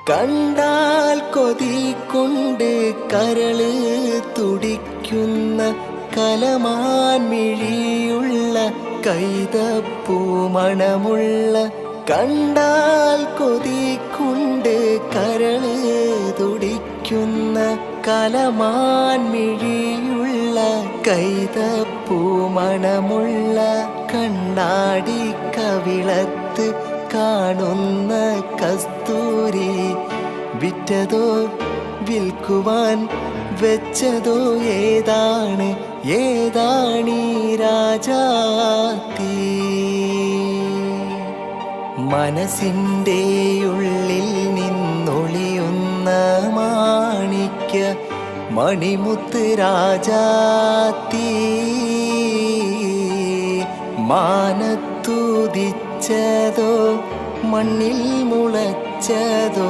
കണ്ടാൽ കൊതി കൊണ്ട് കരള് തുടിക്കുന്ന കലമാൻ മിഴിയുള്ള കൈതപ്പൂ മണമുള്ള കണ്ടാൽ കൊതി കൊണ്ട് കരള് തുടിക്കുന്ന കലമാൻ മിഴിയുള്ള കൈതപ്പൂ മണമുള്ള കണ്ണാടി കവിളത്ത് കാണുന്ന കസ്തൂരി വിറ്റതോ വിൽക്കുവാൻ വെച്ചതോ ഏതാണ് ഏതാണീ രാജാത്തി മനസ്സിൻ്റെ ഉള്ളിൽ നിന്നൊളിയുന്ന മാണിക്യ മണിമുത്ത് രാജാത്തി മാനത്തുദിച്ചതോ മണ്ണിൽ മുളച്ചതോ